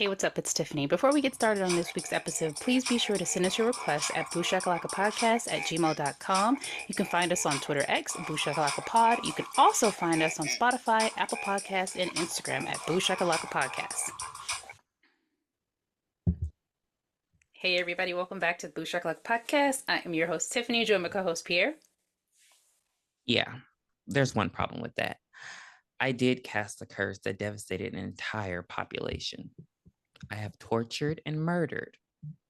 Hey, what's up? It's Tiffany. Before we get started on this week's episode, please be sure to send us your requests at BooShakalakaPodcast@gmail.com. You can find us on Twitter X, BooShakalakaPod. You can also find us on Spotify, Apple Podcasts, and Instagram at BooShakalakaPodcast. Hey, everybody. Welcome back to the BooShakalaka Podcast. I am your host, Tiffany, joined by my co-host, Pierre. Yeah, there's one problem with that. I did cast a curse that devastated an entire population. I have tortured and murdered.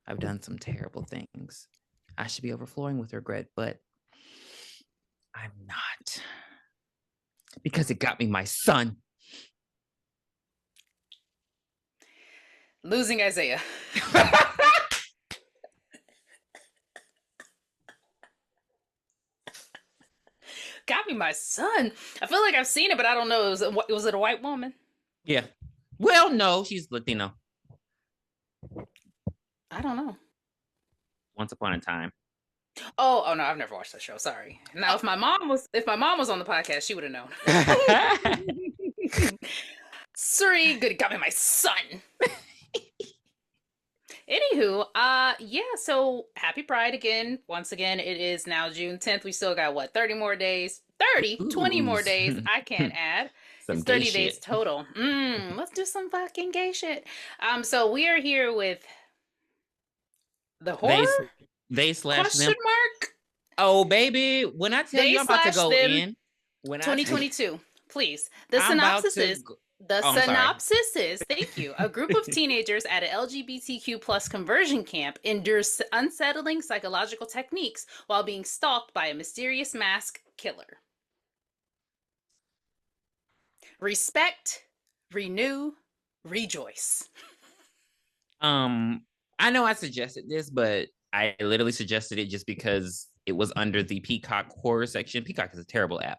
I've done some terrible things. I should be overflowing with regret, but I'm not. Because it got me my son. Losing Isaiah. Got me my son. I feel like I've seen it, but I don't know. Was it a white woman? Yeah. Well, no, she's Latino. I don't know. Once upon a time. Oh no, I've never watched that show. Sorry. Now, if my mom was on the podcast, she would have known. Sorry, good, got me my son. Anywho, yeah, so happy Pride again. Once again, it is now June 10th. We still got, 30 more days? 20 more days. I can't add. It's 30 days total. Let's do some fucking gay shit. So we are here with the horror? They slash question them. Mark? Oh, baby, when I tell you I'm about to go in. 2022, please. The synopsis is... synopsis is, thank you, a group of teenagers at an LGBTQ plus conversion camp endures unsettling psychological techniques while being stalked by a mysterious masked killer. Respect, renew, rejoice. I know I suggested this, but I literally suggested it just because it was under the Peacock horror section. Peacock is a terrible app.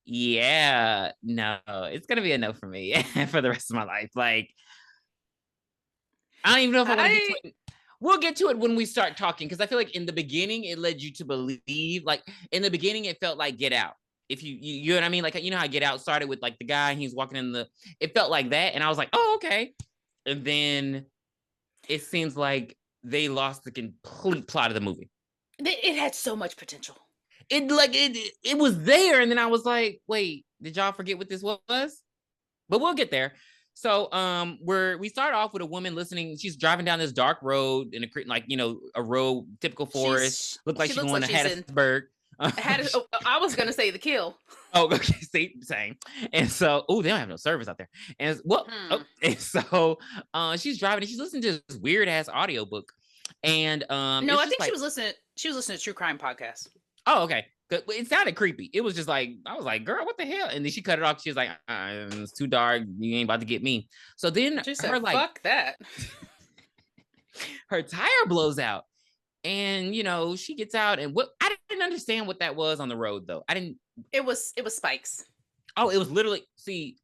Yeah, no, it's gonna be a no for me for the rest of my life. Like, I don't even know if I want to get to it. We'll get to it when we start talking, because I feel like in the beginning it led you to believe, like in the beginning it felt like Get Out. If you know what I mean, like, you know how Get Out started with like the guy and he's walking in it felt like that, and I was like, oh, okay. And then it seems like they lost the complete plot of the movie. It had so much potential. It was there, and then I was like, wait, did y'all forget what this was? But we'll get there. So we start off with a woman listening. She's driving down this dark road in a road, typical forest. Looked like she's going to Hattiesburg. I was gonna say The Kill. Oh, okay, same. And so, they don't have no service out there. And and so she's driving and she's listening to this weird ass audiobook. And no, I think she was listening to true crime podcasts. Oh, okay. It sounded creepy. It was just like, I was like, girl, what the hell? And then she cut it off. She was like, it's too dark. You ain't about to get me. So then she said, fuck that. Her tire blows out. And, she gets out. And I didn't understand what that was on the road, though. It was spikes. Oh, it was literally,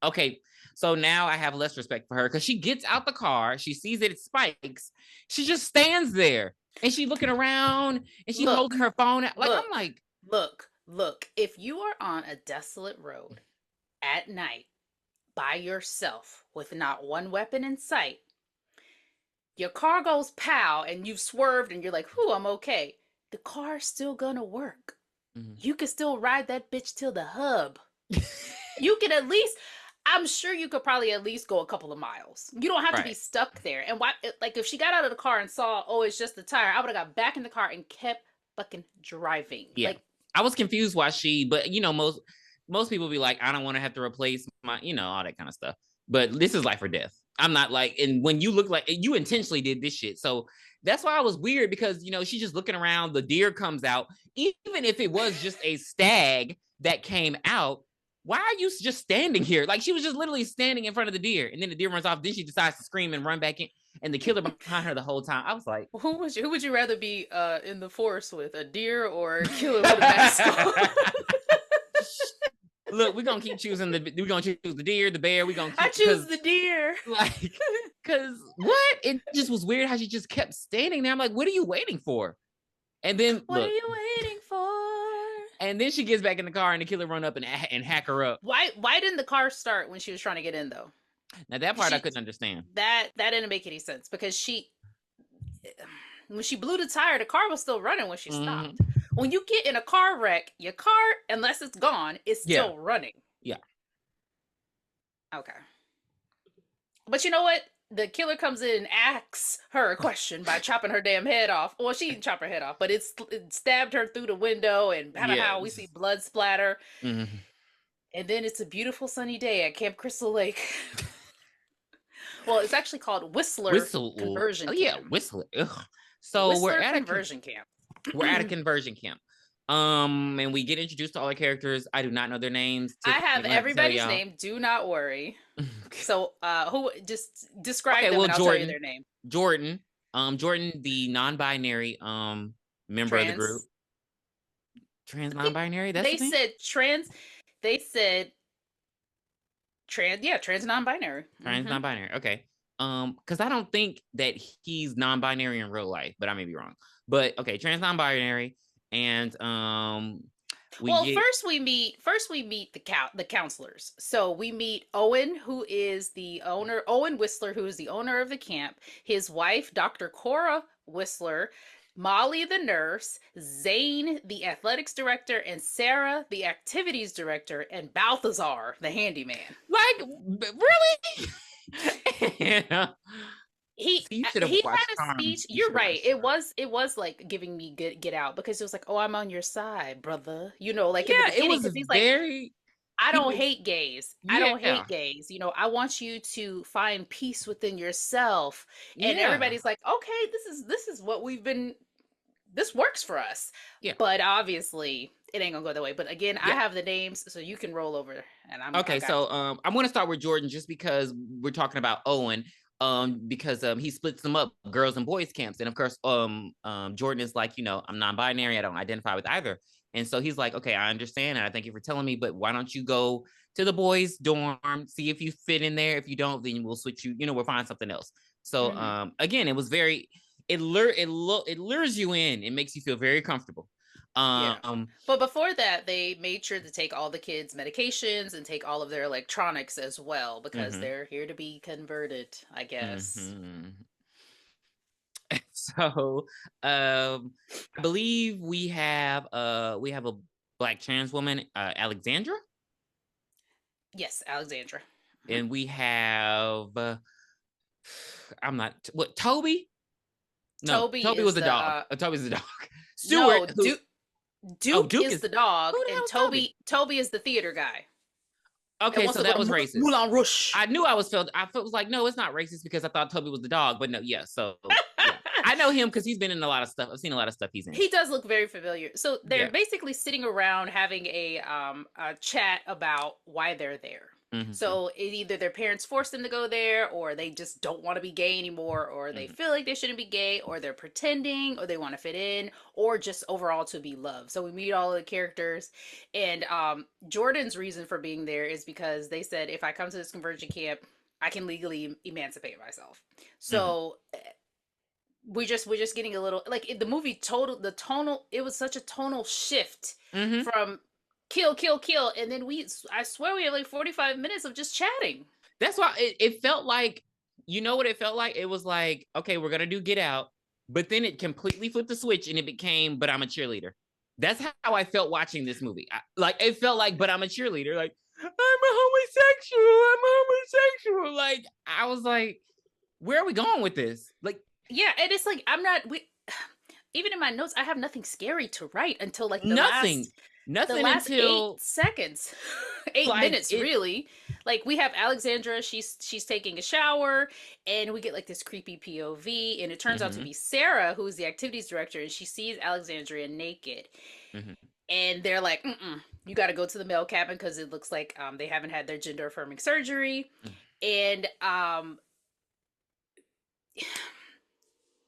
okay. So now I have less respect for her because she gets out the car. She sees that it's spikes. She just stands there. And she's looking around and she holds her phone out. I'm like, look, if you are on a desolate road at night by yourself with not one weapon in sight, your car goes pow and you've swerved and you're like, whew, I'm okay. The car's still gonna work. Mm-hmm. You can still ride that bitch till the hub. You can I'm sure you could probably at least go a couple of miles. You don't have to be stuck there. And if she got out of the car and saw, it's just the tire, I would have got back in the car and kept fucking driving. Yeah. I was confused why but most people be like, I don't want to have to replace my, all that kind of stuff. But this is life or death. I'm not like, and when you look like you intentionally did this shit. So that's why I was weird because, she's just looking around. The deer comes out. Even if it was just a stag that came out, why are you just standing here? Like, she was just literally standing in front of the deer, and then the deer runs off. Then she decides to scream and run back in, and the killer behind her the whole time. I was like, who would you rather be in the forest with, a deer or a killer with a mask on? Look, we're gonna keep choosing we're gonna choose the deer, the bear. I choose the deer. Like, cause what? It just was weird how she just kept standing there. I'm like, what are you waiting for? And then what are you waiting for? And then she gets back in the car and the killer run up and hack her up. Why didn't the car start when she was trying to get in though? Now that part I couldn't understand. That didn't make any sense because when she blew the tire, the car was still running when she stopped. When you get in a car wreck, your car, unless it's gone, is still running. Yeah. Okay. But you know what? The killer comes in and asks her a question by chopping her damn head off. Well, she didn't chop her head off, but it stabbed her through the window, and how we see blood splatter. Mm-hmm. And then it's a beautiful sunny day at Camp Crystal Lake. Well, it's actually called Whistler Conversion Camp. Yeah, Whistler. Ugh. So Whistler Conversion Camp. We're at a conversion camp. And we get introduced to all the characters. I do not know their names. I have everybody's name. Do not worry. So, who just describe them and I'll tell you their name. Jordan. Jordan, the non-binary member of the group. Trans non-binary. That's they said trans. They said trans. Yeah, trans non-binary. Trans non-binary. Okay. Because I don't think that he's non-binary in real life, but I may be wrong. But okay, trans non-binary, and first we meet the counselors. So we meet Owen, who is the owner, Owen Whistler, who is the owner of the camp, his wife, Dr. Cora Whistler, Molly the nurse, Zane the athletics director, and Sarah the activities director, and Balthazar the handyman. Like, really? Yeah. He had a speech. You're right. It was like giving me Get Out, because it was like, oh, I'm on your side, brother. You know, like in the beginning, because he's like, I don't hate gays. I don't hate gays. You know, I want you to find peace within yourself. And everybody's like, okay, this is what this works for us. Yeah. But obviously it ain't gonna go that way. But again, I have the names, so you can roll over. And I'm okay. So I'm gonna start with Jordan, just because we're talking about Owen. Because he splits them up, girls and boys camps. And of course, Jordan is like, you know, I'm non-binary, I don't identify with either. And so he's like, okay, I understand, and I thank you for telling me, but why don't you go to the boys' dorm, see if you fit in there. If you don't, then we'll switch you, we'll find something else. So again, it was very, it lures you in. It makes you feel very comfortable. But before that, they made sure to take all the kids' medications and take all of their electronics as well, because they're here to be converted, I guess. So I believe we have a Black trans woman, Alexandra. Yes, Alexandra. And we have Toby? No, Toby was the dog. Toby's the dog. Stuart. No, Duke is the dog, and Toby is the theater guy. Okay, so that was racist. Moulin Rouge. I knew I felt like, no, it's not racist, because I thought Toby was the dog, but no, so yeah. I know him because he's been in a lot of stuff. I've seen a lot of stuff he's in. He does look very familiar. So they're basically sitting around having a chat about why they're there. So either their parents forced them to go there, or they just don't want to be gay anymore, or they feel like they shouldn't be gay, or they're pretending, or they want to fit in, or just overall to be loved. So we meet all of the characters, and Jordan's reason for being there is because they said, if I come to this conversion camp, I can legally emancipate myself. So we're just getting a little, like, the movie it was such a tonal shift from kill, and then I swear we had like 45 minutes of just chatting. That's why it felt like, you know what it felt like? It was like, okay, we're gonna do Get Out, but then it completely flipped the switch and it became But I'm a Cheerleader. That's how I felt watching this movie. It felt like But I'm a Cheerleader. Like, I'm a homosexual. Like, I was like, where are we going with this? Like, yeah, and it's like, even in my notes, I have nothing scary to write until like nothing the last until 8 seconds, 8 minutes, really. Like, we have Alexandra, she's taking a shower, and we get like this creepy POV, and it turns out to be Sarah, who's the activities director, and she sees Alexandria naked. And they're like, you got to go to the male cabin, because it looks like they haven't had their gender affirming surgery. And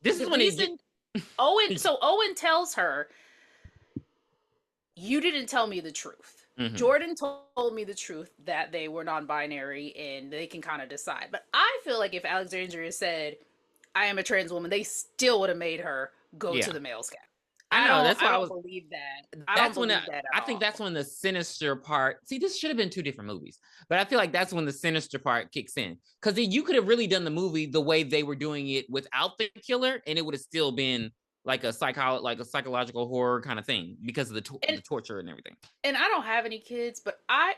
this is when Owen tells her, you didn't tell me the truth. Jordan told me the truth, that they were non-binary and they can kind of decide. But I feel like if Alexandria said, I am a trans woman, they still would have made her go to the male's cabin. I know. That's I why I don't was. believe that. I don't That's when believe that at I think all. that's when the sinister part. See, this should have been two different movies, but I feel like that's when the sinister part kicks in, because you could have really done the movie the way they were doing it without the killer, and it would have still been like a psychological horror kind of thing because of And the torture and everything. and I don't have any kids, but I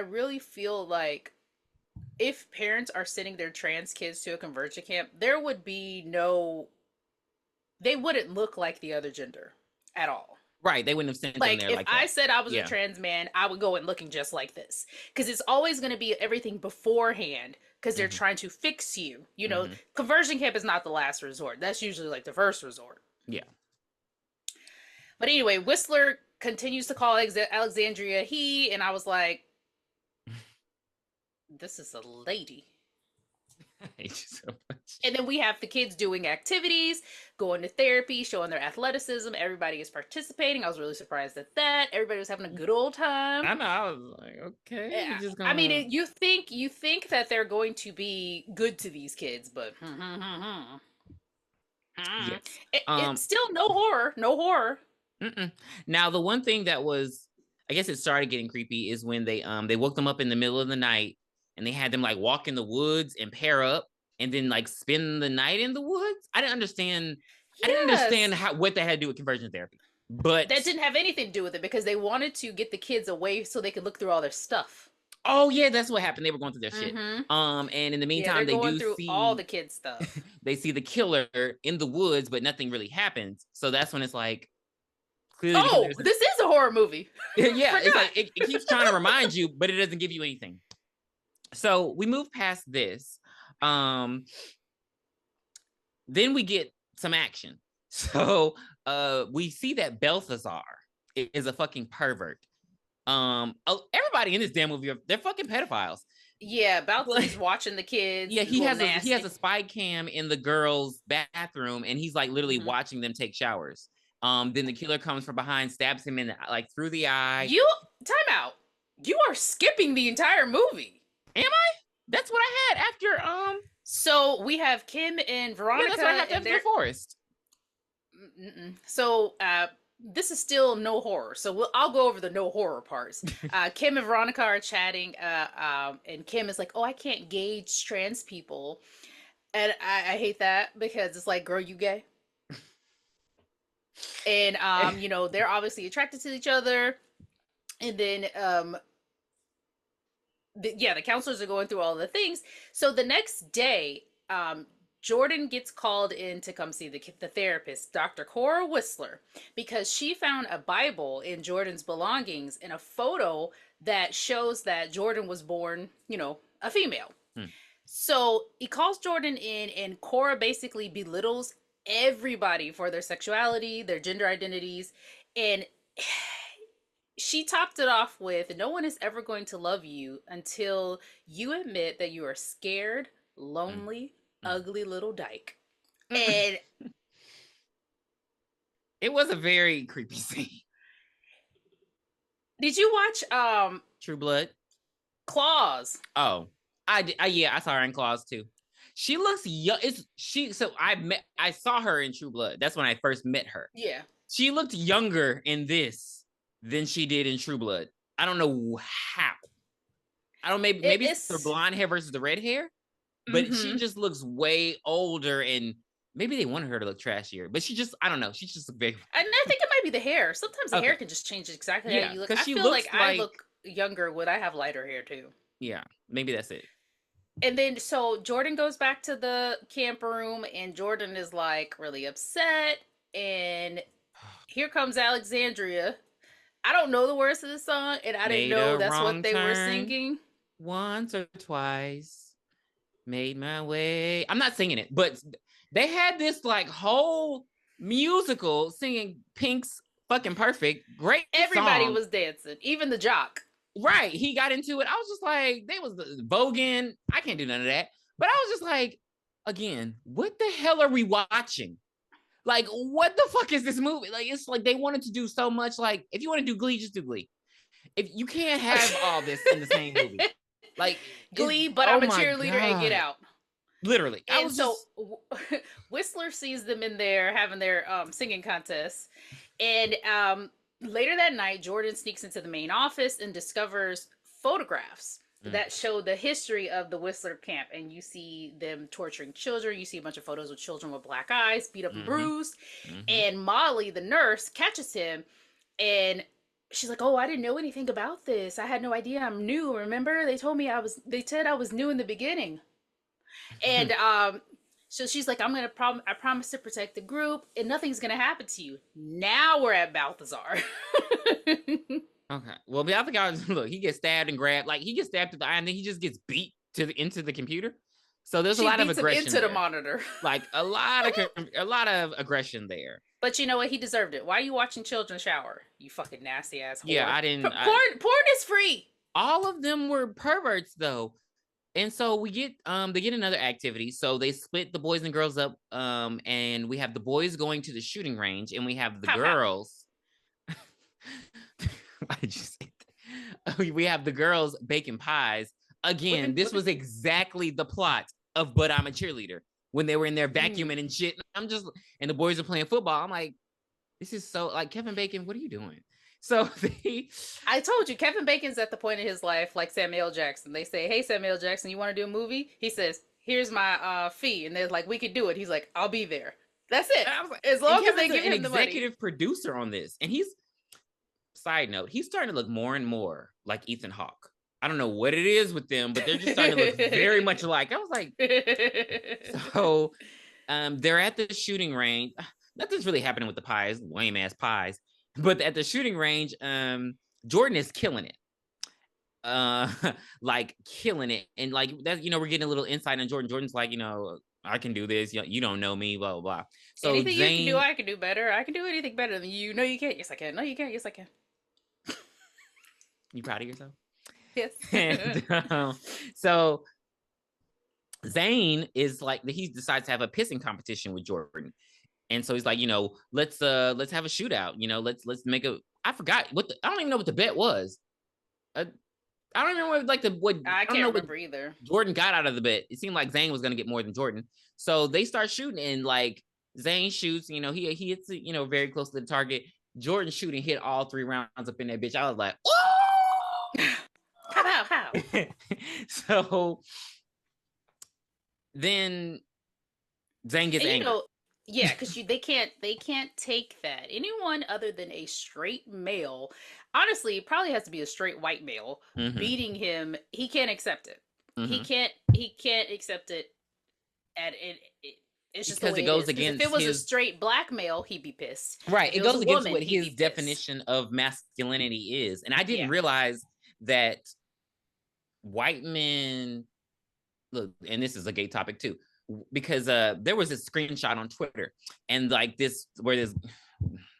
really feel like if parents are sending their trans kids to a conversion camp, there would be no, they wouldn't look like the other gender at all. Right? They wouldn't have sent them Like there if like I that. said I was a Yeah. trans man, I would go in looking just like this, because it's always going to be everything beforehand, because they're Mm-hmm. trying to fix you. You know, Mm-hmm. conversion camp is not the last resort. That's usually like the first resort. Yeah. But anyway, Whistler continues to call Alexandria he, and I was like, this is a lady. I hate you so much. And then we have the kids doing activities, going to therapy, showing their athleticism. Everybody is participating. I was really surprised at that. Everybody was having a good old time. I know. I was like, okay, we're Yeah. just I mean, gonna. you think that they're going to be good to these kids, but Yes. it's still no horror, no horror. Mm-mm. Now, the one thing that was, I guess it started getting creepy is when they woke them up in the middle of the night and they had them like walk in the woods and pair up and then like spend the night in the woods. I didn't understand. I didn't understand Yes. what that had to do with conversion therapy. But That didn't have anything to do with it, because they wanted to get the kids away so they could look through all their stuff. oh yeah, that's what happened. They were going through their shit. Mm-hmm. And in the Yeah, meantime, they're they going do through all the see kids' stuff. they see the killer in the woods, but nothing really happens. So that's when it's like clearly because Oh, this is a horror movie. yeah, it's Forgot. like it keeps trying to remind you, but it doesn't give you anything. So we move past this. Then we get some action. So we see that Balthazar is a fucking pervert. Everybody in this damn movie, they're fucking pedophiles. Yeah, Baltazar's watching the kids. Yeah, he has nasty. a spy cam in the girls' bathroom, and he's like literally Mhm. watching them take showers. Then the killer comes from behind, stabs him in like through the eye. You time out. You are skipping the entire movie. Am I? That's what I had after So we have Kim and Veronica. Yeah, that's what I have after the forest. So this is still no horror. So I'll go over the no horror parts. Kim and Veronica are chatting, and Kim is like, "Oh, I can't gauge trans people," and I hate that, because it's like, "Girl, you gay?" And you know, they're obviously attracted to each other, and then the counselors are going through all the things. So the next day, Jordan gets called in to come see the therapist, Dr. Cora Whistler, because she found a Bible in Jordan's belongings and a photo that shows that Jordan was born, you know, a female. So he calls Jordan in, and Cora basically belittles everybody for their sexuality, their gender identities, and she topped it off with, "No one is ever going to love you until you admit that you are scared, lonely, ugly little dyke." And it was a very creepy scene. did you watch True Blood? Claws? Oh, I saw her in Claws too. She looks young. So I saw her in True Blood. That's when I first met her. Yeah. She looked younger in this than she did in True Blood. I don't know how. I don't maybe it's the blonde hair versus the red hair, but she just looks way older, and maybe they wanted her to look trashier, but I don't know. She just looked very. And I think it might be the hair. Sometimes the hair can just change exactly how you look. I feel like I look younger when I have lighter hair too. Yeah, maybe that's it. And then so Jordan goes back to the camp room, and Jordan is like really upset, and here comes Alexandria. I don't know the words to the song, and I didn't know that's what they were singing. Once or twice, made my way. I'm not singing it, but they had this like whole musical singing Pink's "Fucking Perfect." Great. Everybody was dancing, even the jock. Right, he got into it. I was just like, they was voguing. I can't do none of that. But I was just like, again, what the hell are we watching? Like, what the fuck is this movie? Like, it's like they wanted to do so much. Like, if you want to do Glee, just do Glee. If you can't have all this in the same movie, like Glee, but I'm a cheerleader and Get Out. Literally. And so Whistler sees them in there having their singing contest, And later that night, Jordan sneaks into the main office and discovers photographs Mm. that show the history of the Whistler camp. And you see them torturing children. You see a bunch of photos of children with black eyes, beat up and Mm-hmm. bruised. Mm-hmm. And Molly, the nurse, catches him, and she's like, "Oh, I didn't know anything about this. I had no idea. I'm new. Remember, they told me I was. They said I was new in the beginning." And so she's like, I promise to protect the group, and nothing's gonna happen to you. Now we're at Balthazar. Okay. Well, the other guy, look, he gets stabbed and grabbed. Like, he gets stabbed to the eye, and then he just gets beat into the computer. So there's a She lot of beats him aggression into the there. monitor. Like, a lot of aggression there. But you know what? He deserved it. Why are you watching children shower? You fucking nasty ass whore. Yeah, I didn't. Porn is free. All of them were perverts, though. And so we get they get another activity. So they split the boys and girls up, and we have the boys going to the shooting range, and we have the Pow pow. girls. Why did you say that? We have the girls baking pies. Again, this was exactly the plot of But I'm a Cheerleader, when they were in there vacuuming and shit. I'm just, and the boys are playing football. I'm like, this is so, like, Kevin Bacon, what are you doing? So I told you, Kevin Bacon's at the point in his life like Samuel Jackson. They say, "Hey, Samuel Jackson, you want to do a movie?" He says, "Here's my fee," and they're like, "We could do it." He's like, "I'll be there." That's it. Like, As long as they give an him the money. executive producer on this, and he's, side note, he's starting to look more and more like Ethan Hawke. I don't know what it is with them, but they're just starting to look very much alike. I was like, so they're at the shooting range. Nothing's really happening with the pies, lame ass pies. But at the shooting range, Jordan is killing it. Like killing it. And like that, we're getting a little insight on Jordan. Jordan's like, I can do this. You don't know me, blah, blah, blah. So anything you can do, I can do better. I can do anything better than you. No, you can't. Yes, I can. No, you can't. Yes, I can. You proud of yourself? Yes. And, so Zane is like, he decides to have a pissing competition with Jordan. And so he's like, let's have a shootout. Let's make a. I forgot I don't even know what the bet was. I don't remember what I can't remember either. Jordan got out of the bet. It seemed like Zane was gonna get more than Jordan. So they start shooting, and like Zane shoots, he hits it, very close to the target. Jordan shooting hit all 3 rounds up in that bitch. I was like, oh! How? So then Zane gets angry. Yeah, because they can't take that. Anyone other than a straight male, honestly, probably has to be a straight white male beating him. He can't accept it. He can't accept it. It's just because it goes against. If it was a straight black male, he'd be pissed. Right, it goes against what his definition of masculinity is, and I didn't realize that white men. Look, and this is a gay topic too, because there was this screenshot on Twitter, and like this, where there's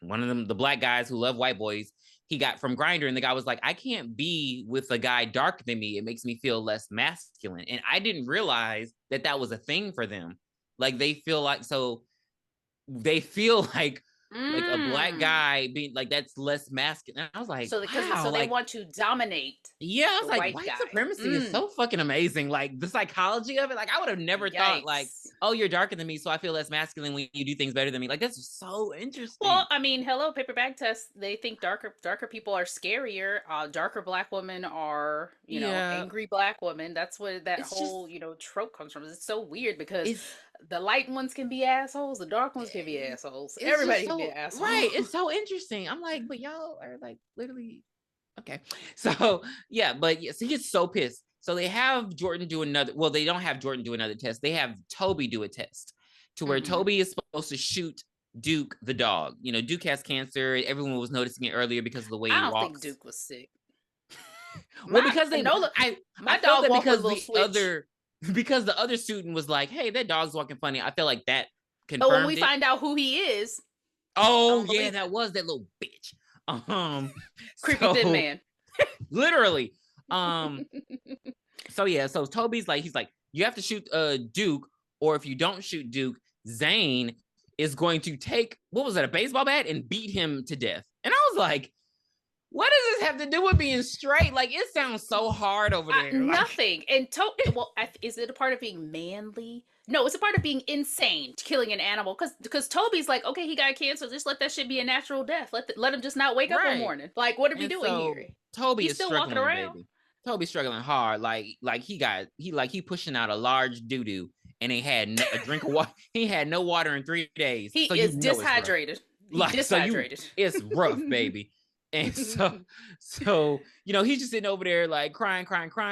one of them, the black guys who love white boys, he got from Grindr, and the guy was like, I can't be with a guy darker than me. It makes me feel less masculine. And I didn't realize that was a thing for them. Like they feel like a black guy being like, that's less masculine. And I was like, so they want to dominate. Yeah, I was like, white supremacy is so fucking amazing. Like the psychology of it. Like I would have never thought like, oh, you're darker than me, so I feel less masculine when you do things better than me. Like that's so interesting. Well, I mean, hello, paper bag test. They think darker people are scarier. Darker black women are, angry black women. That's where that whole trope comes from. It's so weird because the light ones can be assholes, the dark ones can be assholes. Everybody can be an asshole. Right. It's so interesting. I'm like, but y'all are like literally okay. So yeah, but yes, he gets so pissed. So they have Jordan do another. Well, they don't have Jordan do another test. They have Toby do a test to where Toby is supposed to shoot Duke the dog. Duke has cancer. Everyone was noticing it earlier because of the way he walks. I don't think Duke was sick. Well, because my dog walked with a little switch. Because the other student was like, "Hey, that dog's walking funny." I feel like that confirmed. But when we find out who he is, yeah, that was that little bitch. Creepy thin man. Literally. So yeah, so Toby's like, he's like, you have to shoot Duke, or if you don't shoot Duke, Zane is going to take, what was it, a baseball bat and beat him to death. And I was like, what does this have to do with being straight? Like, it sounds so hard over there. Like, Nothing. And well, is it a part of being manly? No, it's a part of being insane, killing an animal. Because Toby's like, okay, he got cancer. Just let that shit be a natural death. Let him just not wake up one right. morning. Like, what are we And doing so here? Toby He's is still walking struggling, around. baby. Toby's struggling hard. Like he pushing out a large doo doo, and he had a drink of water. He had no water in 3 days. He So you is know it's rough. dehydrated. He Like, dehydrated. it's rough, baby. And so he's just sitting over there like crying.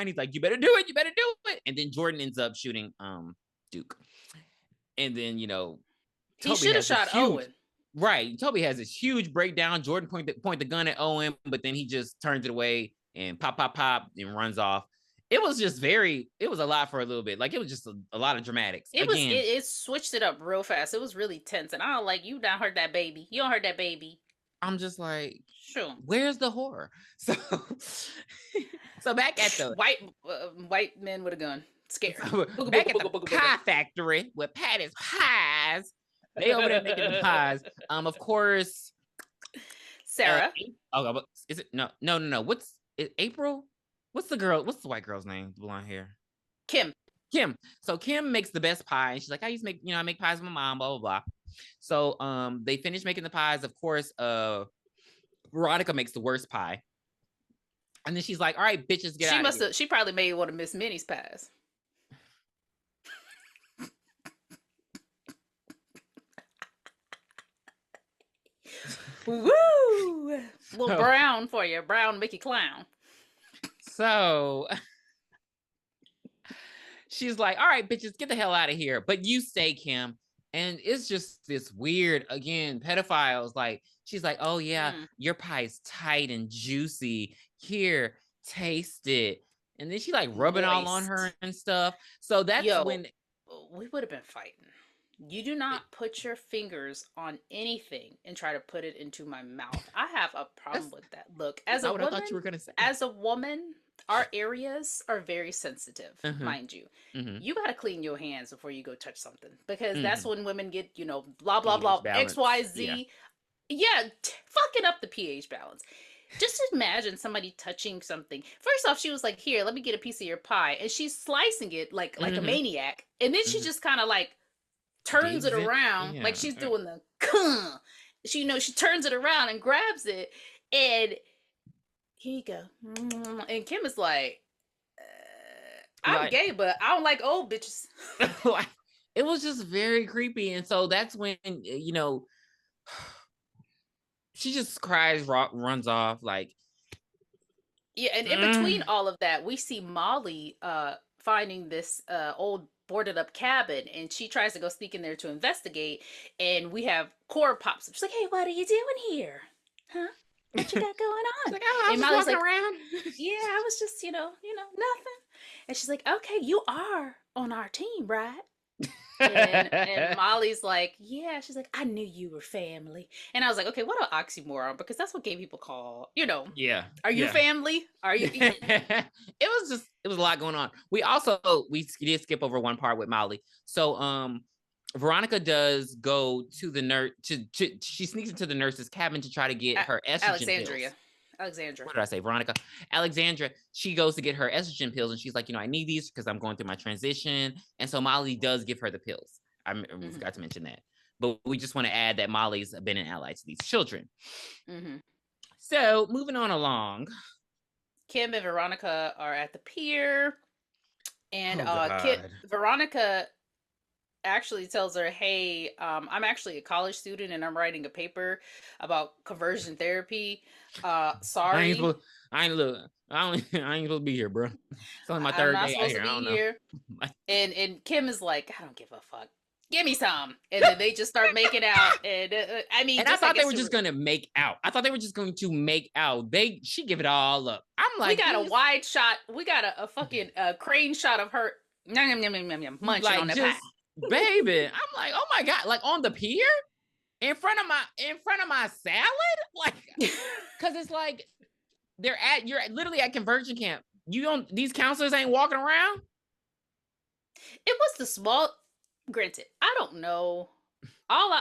He's like, you better do it. And then Jordan ends up shooting Duke. And then he Toby should have shot Owen. Right. Toby has this huge breakdown. Jordan point the gun at Owen, but then he just turns it away and pop, and runs off. It was a lot for a little bit. Like, it was just a lot of dramatics. It switched it up real fast. It was really tense. And I don't like, you don't hurt that baby. You don't hurt that baby. I'm just like, sure. Where's the horror? So back at the white men with a gun. Scared. Back at the pie factory with Patty's pies. They over there making the pies. Of course, Sarah. Is it no? What's it, April? What's the white girl's name? Blonde hair. Kim. So Kim makes the best pie, and she's like, I make pies with my mom. Blah blah blah. So they finish making the pies. Of course, Veronica makes the worst pie, and then she's like, all right, bitches, get out of here. She probably made one of Miss Minnie's pies. Woo! Little brown for you, brown Mickey Clown. So she's like, all right, bitches, get the hell out of here. But you stay, Kim. And it's just this weird, again, pedophiles. Like, she's like, oh yeah, your pie's tight and juicy. Here, taste it. And then she like rubbing all on her and stuff. So that's when we would have been fighting. You do not put your fingers on anything and try to put it into my mouth. I have a problem with that. Look, as a woman, I thought you were gonna say. As a woman, our areas are very sensitive, mind you. You got to clean your hands before you go touch something, because that's when women get, blah, blah, blah, balance. XYZ. Yeah, fucking up the pH balance. Just imagine somebody touching something. First off, she was like, here, let me get a piece of your pie. And she's slicing it like a maniac. And then she just kind of like turns it around, like she's doing the she turns it around and grabs it, and here you go. And Kim is like, I'm gay, but I don't like old bitches. It was just very creepy. And so that's when she just cries, runs off, like. Yeah, and in between all of that, we see Molly finding this old boarded up cabin, and she tries to go sneak in there to investigate, and we have Cora pops up. She's like, hey, what are you doing here? Huh? What you got going on? Like, oh, I was just walking around. Yeah, I was just, nothing. And she's like, okay, you are on our team, right? And Molly's like, yeah. She's like, I knew you were family. And I was like, okay, what an oxymoron, because that's what gay people call, Yeah. Are you family? Are you? It was a lot going on. We did skip over one part with Molly. So Veronica does go to the nurse she sneaks into the nurse's cabin to try to get her estrogen pills. Alexandra. What did I say? Veronica. Alexandra, she goes to get her estrogen pills, and she's like, I need these because I'm going through my transition. And so Molly does give her the pills. I forgot to mention that. But we just want to add that Molly's been an ally to these children. So moving on along. Kim and Veronica are at the pier. And Veronica actually tells her, hey, I'm actually a college student and I'm writing a paper about conversion therapy. Sorry. I ain't supposed to be here, bro. It's only my third day out here. I don't know. And Kim is like, I don't give a fuck. Give me some. And then they just start making out. And I thought they were just going to make out. I thought they were just going to make out. She give it all up. I'm like, we got a wide shot. We got a fucking crane shot of her munching on that pie. Baby, I'm like, oh my God, like on the pier in front of my salad, like, because it's like you're literally at conversion camp. These counselors ain't walking around. It was the small. Granted, I don't know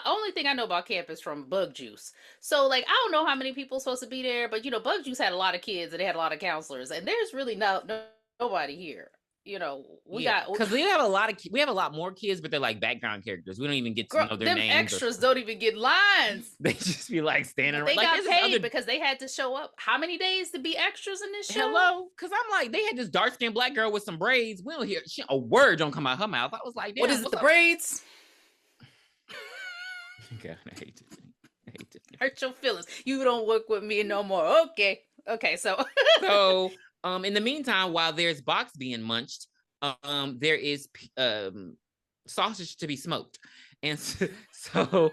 Only thing I know about camp is from Bug Juice. So like I don't know how many people supposed to be there, but Bug Juice had a lot of kids and they had a lot of counselors, and there's really nobody here. We Yeah, got because we have a lot more kids, but they're like background characters. We don't even get to girl, know their them names or extras don't even get lines. they just be like standing But around. they Like got there's this paid other because they had to show up. How many days to be extras in this show? hello, because I'm like they had this dark skinned black girl with some braids. We don't hear a word don't come out her mouth. I was like, What damn, is it? what's The up? braids? God, I hate Tiffany. I hate Tiffany. Hurt your feelings. You don't work with me no more. Okay. Okay, so So, in the meantime, while there's box being munched, there is sausage to be smoked, and so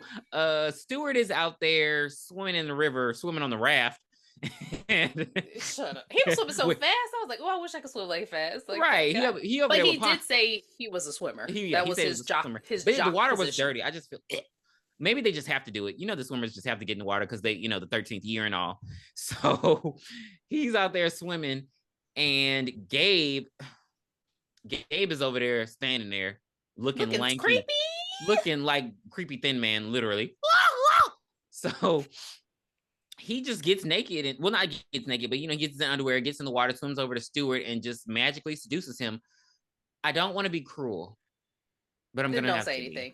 Stewart is out there swimming in the river, swimming on the raft. And shut up. He was swimming so fast. I was like, oh, I wish I could swim like fast. Like right, that. he over But there he with did say he was a swimmer. he That he was said it his was a jock. swimmer, His but jock the water was position. dirty. I just feel maybe they just have to do it. The swimmers just have to get in the water because they, the 13th year and all. So he's out there swimming, and Gabe is over there standing there looking lanky, creepy, looking like creepy thin man, literally. So he just gets naked and not gets naked, but gets in underwear, gets in the water, swims over to Stewart, and just magically seduces him. I don't want to be cruel, but I'm gonna don't have say to anything.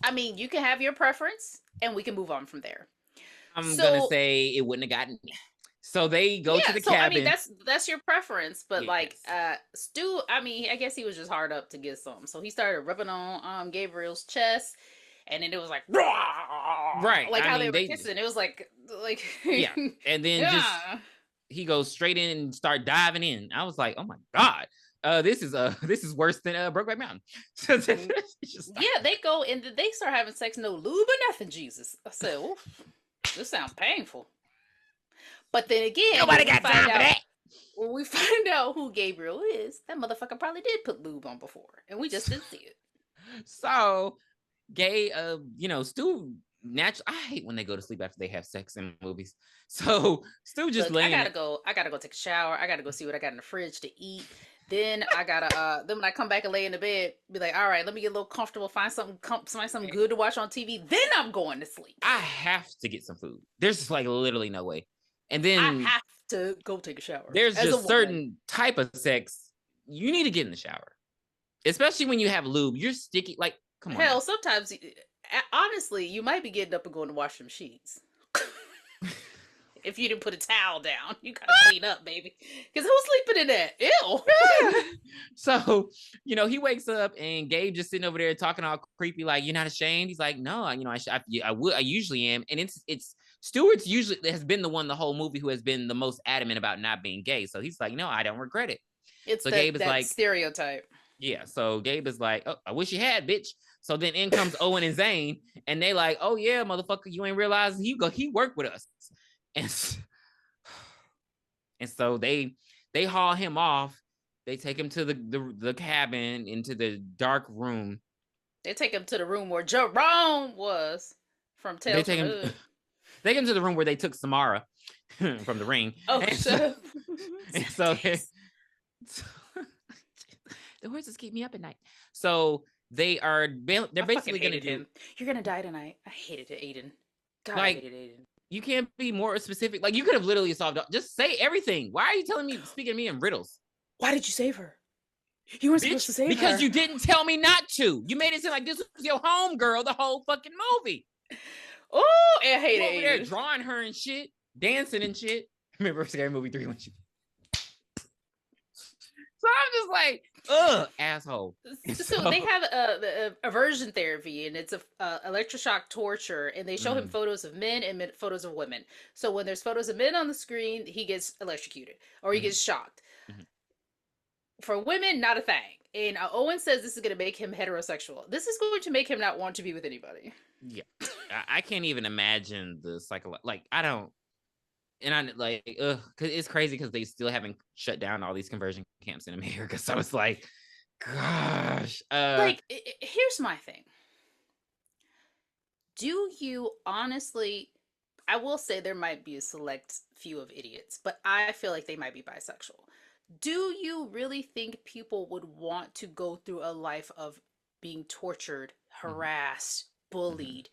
I mean, you can have your preference, and we can move on from there. I'm gonna say it wouldn't have gotten me. So they go to the cabin. I mean, that's your preference, but yes. Stu, I mean, I guess he was just hard up to get some. So he started rubbing on Gabriel's chest, and then it was like right, like how they were kissing. It was like yeah, and then just he goes straight in and start diving in. I was like, oh my god. This is worse than Brokeback Mountain. Yeah, they go and they start having sex, no lube or nothing. Jesus, I said, oof, this sounds painful. But then again, nobody got time for that. When we find out who Gabriel is, that motherfucker probably did put lube on before, and we just didn't see it. So, Stu. Natural. I hate when they go to sleep after they have sex in movies. So Stu just laying. I gotta go take a shower. I gotta go see what I got in the fridge to eat. Then I gotta then when I come back and lay in the bed, be like, all right, let me get a little comfortable, find something good to watch on TV. Then I'm going to sleep. I have to get some food. There's just like literally no way. And then I have to go take a shower. There's just certain type of sex you need to get in the shower, especially when you have lube. You're sticky. Like, come on. Hell, sometimes, honestly, you might be getting up and going to wash some sheets. If you didn't put a towel down, you gotta clean up, baby. Because who's sleeping in that? Ew. So, he wakes up and Gabe just sitting over there talking all creepy, like, you're not ashamed. He's like, no, I usually am. And it's Stewart's usually has been the one the whole movie who has been the most adamant about not being gay. So he's like, no, I don't regret it. It's so Gabe is like stereotype. Yeah. So Gabe is like, oh, I wish you had, bitch. So then in comes Owen and Zane, and they like, oh yeah, motherfucker, you ain't realizing he worked with us. And so they haul him off. They take him to the cabin, into the dark room. They take him to the room where Jerome was from Tales from the Hood. They take him to the room where they took Samara from The Ring. Oh, so the words just keep me up at night. So they're basically going to do. You're going to die tonight. I hated it, Aiden. God, like, I hated Aiden. You can't be more specific. Like, you could have literally solved. Just say everything. Why are you telling me, speaking to me in riddles? Why did you save her? You weren't supposed to save her. Because you didn't tell me not to. You made it seem like this was your home girl the whole fucking movie. Oh, I hate it. Over there drawing her and shit, dancing and shit. Remember Scary Movie 3 when she. So I'm just like, ugh, asshole. So they have a aversion therapy, and it's a electroshock torture, and they show him photos of men and photos of women. So when there's photos of men on the screen, he gets electrocuted or he gets shocked. For women, not a thing. And Owen says this is going to make him heterosexual. This is going to make him not want to be with anybody. Yeah, I can't even imagine the like I don't. And I like, cause it's crazy because they still haven't shut down all these conversion camps in America. So it's like, gosh. Here's my thing. Do you honestly? I will say there might be a select few of idiots, but I feel like they might be bisexual. Do you really think people would want to go through a life of being tortured, harassed, bullied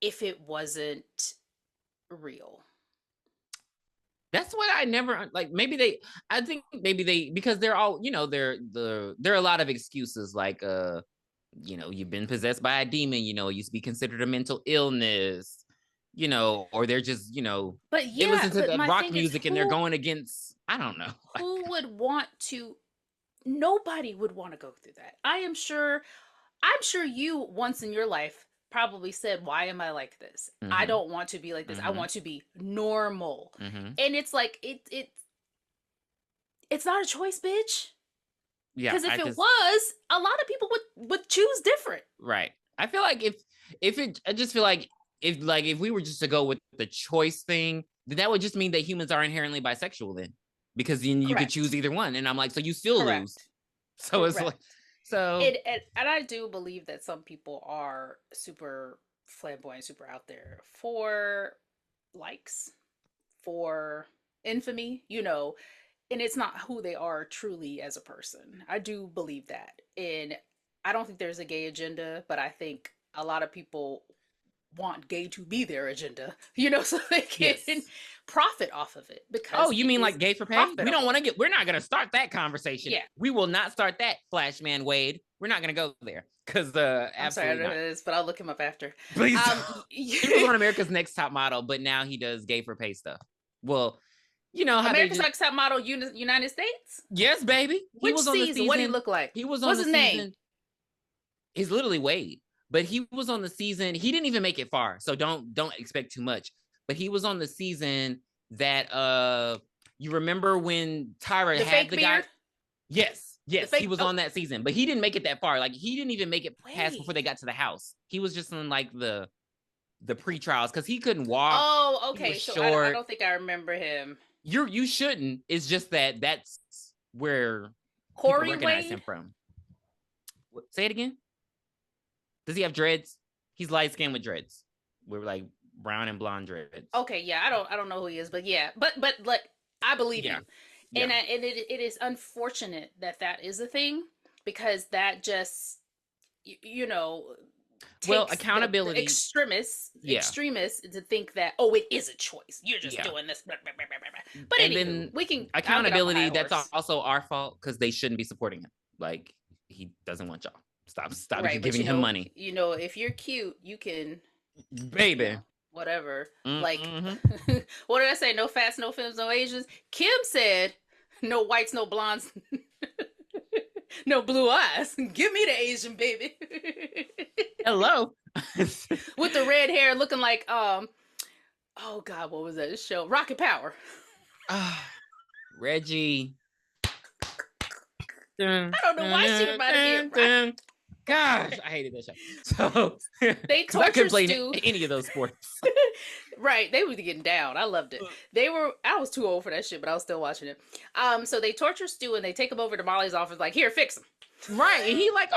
if it wasn't real. That's what I never like. Maybe they, I think maybe they, because they're all, there are a lot of excuses like, you've been possessed by a demon, it used to be considered a mental illness, or they're just, But they yeah, listen to but the my rock thing is, music and they're going against, I don't know. who would want to? Nobody would want to go through that. I'm sure you once in your life probably said, "Why am I like this? I don't want to be like this. I want to be normal." And it's like it's not a choice, bitch. Yeah, Because if it was, a lot of people would choose different. right. I feel like I just feel like if we were just to go with the choice thing, then that would just mean that humans are inherently bisexual then, because then you could choose Correct. either one, and I'm like, so you still lose. Correct. So it's like, Correct. so And I do believe that some people are super flamboyant, super out there for likes, for infamy, and it's not who they are truly as a person. I do believe that. And I don't think there's a gay agenda, but I think a lot of people want gay to be their agenda, so they can yes. profit off of it Oh, because you it mean is like gay for pay? We don't profitable. want to we're not going to start that conversation. Yeah. We will not start that, Flashman Wade. We're not going to go there because I'm sorry, I absolutely don't know not. who it is, but I'll look him up after. Please. He was on America's Next Top Model, but now he does gay for pay stuff. Well, you know how America's they Next Top Model, United States. yes, baby. He Which was on the season? season. What do you look like? He was on What's the his season. name? He's literally Wade, but he was on the season. He didn't even make it far, so don't expect too much. But he was on the season that you remember when Tyra The had fake the beard? guy. Yes, he was on Oh, that season, but he didn't make it that far. Like he didn't even make it past before wait. they got to the house. He was just in like the pre-trials because he couldn't walk. Oh, He was okay. So I short. don't think I remember him. You shouldn't. It's just that's where people Corey recognize him Wade? from. Say it again. Does he have dreads? He's light skinned with dreads. We're like brown and blonde dreads. Okay, yeah, I don't know who he is, but yeah, but like I believe Yeah. you, and it is unfortunate that is a thing because that just you know Well, takes the accountability. extremists to think that it is a choice. You're just doing this, blah, blah, blah, blah, blah. But And anywho, then we can accountability. I'll get off my high That's horse. also our fault because they shouldn't be supporting him. Like he doesn't want y'all. Stop Right, but giving him money, if you're cute, you can, baby. whatever. Like, Mm-hmm. what did I say? No fats, no films, no Asians. Kim said, no whites, no blondes, no blue eyes. Give me the Asian baby Hello. with the red hair, looking like oh God, what was that show? Rocket Power. Reggie. I don't know why she reminded me of Rocket. Gosh, I hated that show. So They because I couldn't play Stu. any of those sports. Right, they were getting down. I loved it. I was too old for that shit, but I was still watching it. So they torture Stu and they take him over to Molly's office, like, here, fix him. Right. And he like,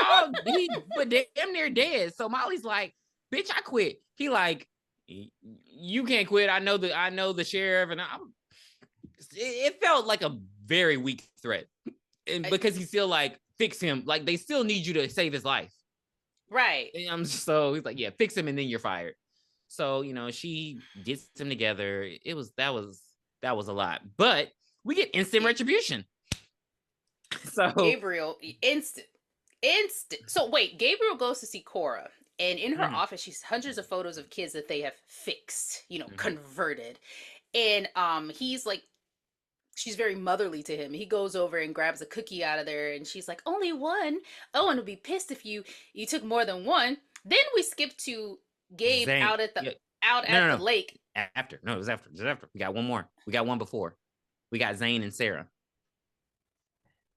but damn near dead. So Molly's like, bitch, I quit. He like, you can't quit. I know the sheriff, and it felt like a very weak threat. And because he's still like, fix him. Like they still need you to save his life. Right. And so he's like, yeah, fix him and then you're fired. So, she gets them together. That was a lot. But we get instant retribution. So Gabriel, instant. So wait, Gabriel goes to see Cora, and in her office, she's hundreds of photos of kids that they have fixed, converted. And he's like, she's very motherly to him. He goes over and grabs a cookie out of there, and she's like, only one. Owen would be pissed if you took more than one. Then we skip to Gabe Zane, out at the lake. After. No, it was after. We got one more. We got one before. We got Zane and Sarah.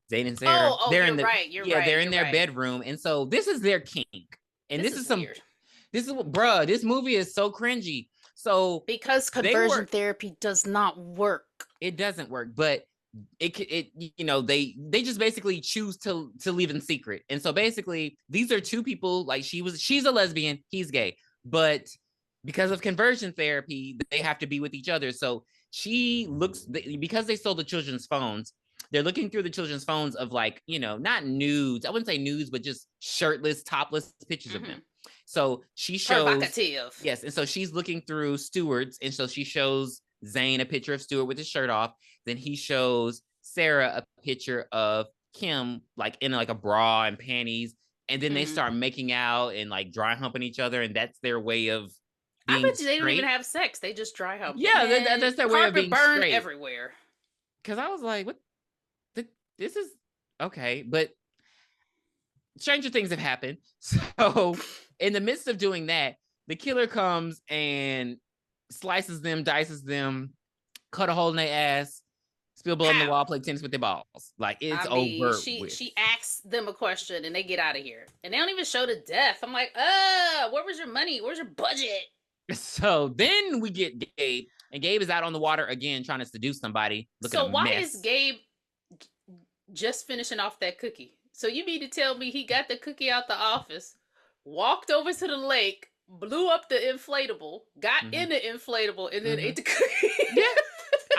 Zane and Sarah. Oh, they're you're right. they're in their bedroom. And so this is their kink. And this is weird. This movie is so cringy. So because conversion therapy does not work. It doesn't work, but they just basically choose to leave in secret. And so basically these are two people, like she's a lesbian, he's gay, but because of conversion therapy, they have to be with each other. So because they stole the children's phones, they're looking through the children's phones of like, not nudes. I wouldn't say nudes, but just shirtless, topless pictures of them. So she shows, provocative. yes. And so she's looking through Stewart's. And so she shows Zane a picture of Stewart with his shirt off. Then he shows Sarah a picture of Kim, like in like a bra and panties. And then they start making out and like dry humping each other. And that's their way of being I bet they don't even straight. have sex. They just dry hump. Yeah, that's their way of being burned straight. everywhere. Because I was like, what? This is okay. But stranger things have happened. So in the midst of doing that, the killer comes and slices them, dices them, cut a hole in their ass, spill blood on the wall, play tennis with their balls. Like, it's over. She asks them a question and they get out of here. And they don't even show the death. I'm like, where was your money? Where's your budget? So then we get Gabe, and Gabe is out on the water again trying to seduce somebody. So why is Gabe just finishing off that cookie? So you mean to tell me he got the cookie out the office, walked over to the lake, blew up the inflatable, got in the inflatable, and then ate the cookie? Yeah.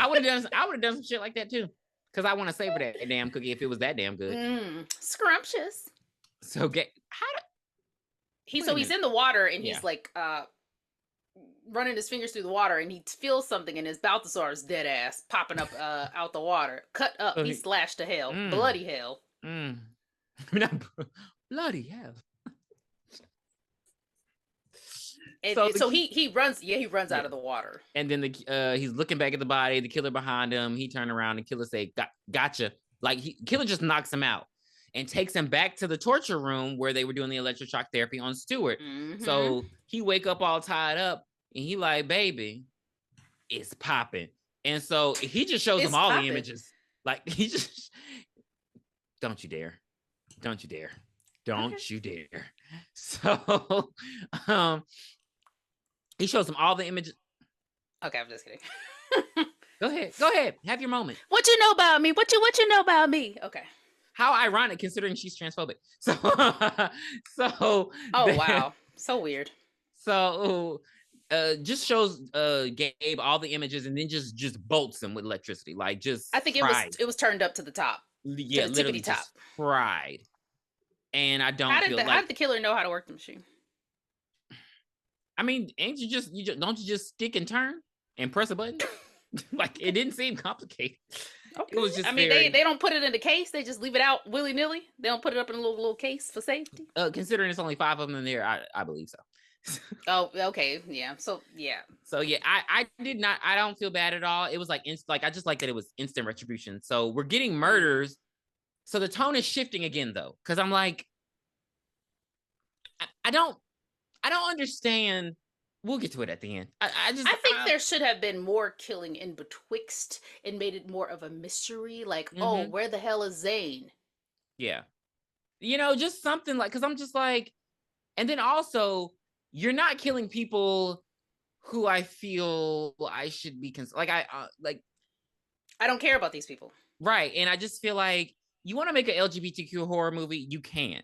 I would have done some shit like that too. Because I want to savor that damn cookie if it was that damn good. Scrumptious. So he's in the water and he's like running his fingers through the water and he feels something and his Balthazar is dead ass popping up out the water. Cut up. So he's slashed to hell. Bloody hell. Bloody hell. And so he runs out of the water. And then he's looking back at the body, the killer behind him. He turned around and killer say, gotcha. Like killer just knocks him out and takes him back to the torture room where they were doing the electroshock therapy on Stewart. So he wake up all tied up and he like, baby, it's popping. And so he just shows him all the images. Like he just, don't you dare. Don't you dare. Don't you dare. So he shows him all the images. Okay, I'm just kidding. Go ahead. Have your moment. What you know about me? What you know about me? Okay. How ironic considering she's transphobic. Oh wow. So weird. So just shows Gabe all the images and then just bolts them with electricity. Like just I think it was turned up to the top. Yeah, to the literally top. Just fried. And I don't how did the killer know how to work the machine? I mean, don't you just stick and turn and press a button? Like it didn't seem complicated. Okay. It was just they don't put it in the case, they just leave it out willy-nilly. They don't put it up in a little case for safety. Considering it's only 5 of them in there, I believe so. Oh, okay. Yeah. So I did not, I don't feel bad at all. It was like I just like that it was instant retribution. So we're getting murders. So the tone is shifting again though, because I'm like, I don't understand. We'll get to it at the end. I think there should have been more killing in betwixt and made it more of a mystery. Like, where the hell is Zane? Yeah. Just something like, because I'm just like, and then also, you're not killing people who I feel I should be, I don't care about these people. Right. And I just feel like you want to make an LGBTQ horror movie, you can.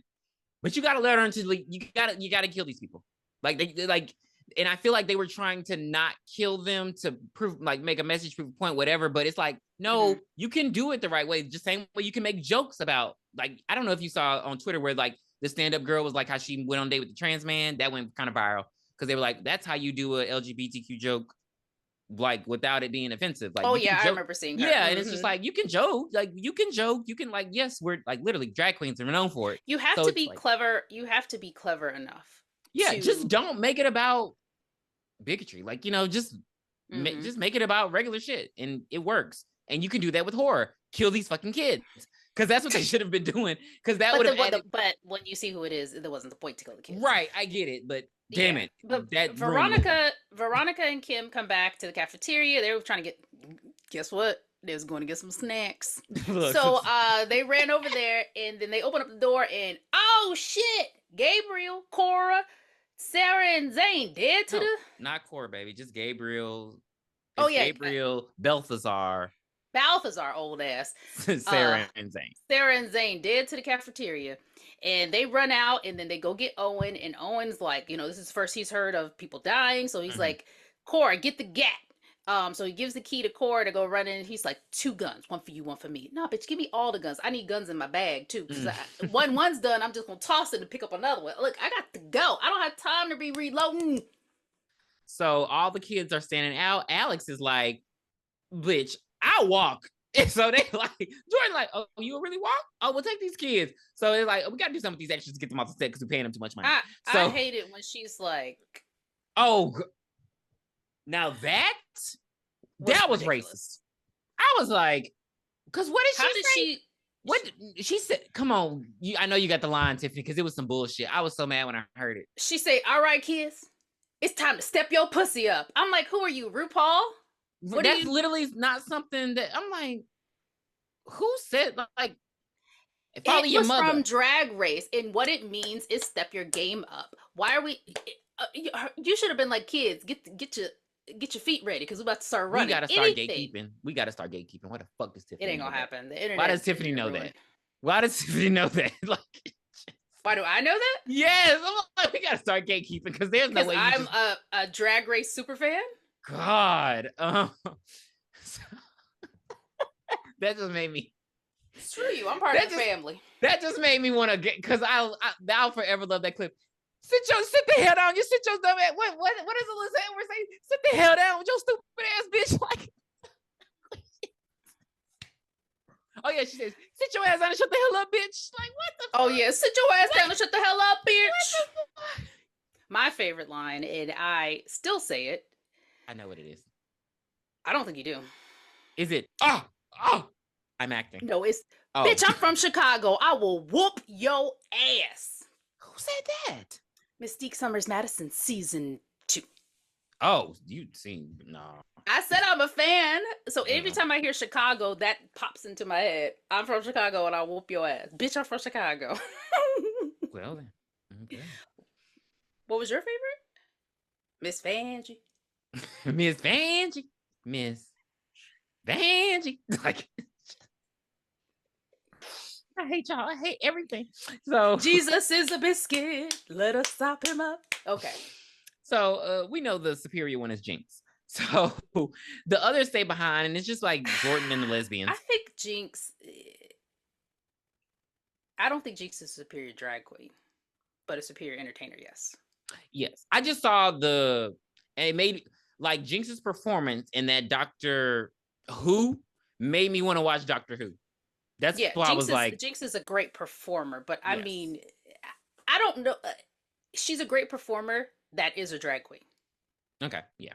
But you got to let her into, you got to kill these people. Like, they like, and I feel like they were trying to not kill them to prove, like, make a message, prove a point, whatever. But it's like, no, you can do it the right way. Just same way you can make jokes about, like, I don't know if you saw on Twitter where, like, the stand-up girl was like how she went on a date with the trans man. That went kind of viral because they were like, that's how you do a LGBTQ joke, like, without it being offensive. Like, I remember seeing her. Yeah, and it's just like, you can joke. Like, you can, like, yes, we're, like, literally drag queens are known for it. You have to be clever. You have to be clever enough. Yeah, just don't make it about bigotry. Like, just make it about regular shit, and it works. And you can do that with horror. Kill these fucking kids, because that's what they should have been doing. Because that would have. But when you see who it is, there wasn't the point to kill the kids. Right, I get it, but damn it. But Veronica and Kim come back to the cafeteria. They were trying to guess what? They was going to get some snacks. So they ran over there, and then they opened up the door, and oh shit, Gabriel, Cora, Sarah, and Zane dead to not Cora, baby, just Gabriel. Gabriel, Balthazar, old ass. Sarah and Zane. Sarah and Zane dead to the cafeteria. And they run out, and then they go get Owen. And Owen's like, this is first he's heard of people dying. So he's like, Cora, get the gat. So he gives the key to Cora to go run in. He's like, 2 guns, one for you, one for me. No, bitch, give me all the guns. I need guns in my bag too, because one's done, I'm just gonna toss it and pick up another one. Look, I got to go. I don't have time to be reloading. So all the kids are standing out. Alex is like, bitch, I'll walk. And so they like, Jordan like, oh, you really walk? Oh, we'll take these kids. So they're like, oh, we got to do something with these extras to get them off the set because we're paying them too much money. I hate it when she's like, oh, now that was ridiculous. Racist. I was like, because what did she say? What she said? Come on, I know you got the line, Tiffany, because it was some bullshit. I was so mad when I heard it. She said, "All right, kids, it's time to step your pussy up." I'm like, who are you, RuPaul? That's literally not something that I'm like. Who said like? Follow your mother. From Drag Race, and what it means is step your game up. Why are we? You should have been like, kids, get your feet ready because we're about to start running. We gotta start gatekeeping. We gotta start gakeeping. Why the fuck does Tiffany? It ain't gonna happen. The internet. Why does Tiffany know that? Why does Tiffany know that? Like, why do I know that? Yes, I'm like, we gotta start gatekeeping because there's no way. I'm a Drag Race super fan. God, that just made me. Screw you! I'm part of the family. That just made me want to get because I'll forever love that clip. Sit the hell down. You sit your dumb ass. What is Elizabeth Edwards saying? Sit the hell down with your stupid ass bitch. Like, oh yeah, she says, sit your ass down and shut the hell up, bitch. Like, what the? Oh yeah, sit your ass down and shut the hell up, bitch. My favorite line, and I still say it. I know what it is. I don't think you do. Is it? Oh, I'm acting. No, it's bitch. I'm from Chicago. I will whoop your ass. Who said that? Mystique Summers Madison season 2. Oh, you seen no. I said I'm a fan. So every time I hear Chicago, that pops into my head. I'm from Chicago and I'll whoop your ass. Bitch, I'm from Chicago. Well then. Okay. What was your favorite? Miss Vanjie. Miss Vanjie. Miss Vanjie. Like, I hate y'all. I hate everything. So Jesus is a biscuit. Let us sop him up. Okay. So we know the superior one is Jinx. So the others stay behind, and it's just like Jordan and the lesbians. I think Jinx. I don't think Jinx is a superior drag queen, but a superior entertainer. Yes. Yes, I just saw and it made like Jinx's performance in that Doctor Who made me want to watch Doctor Who. That's why I was like, Jinx is a great performer, but I mean, I don't know. She's a great performer that is a drag queen. Okay, yeah.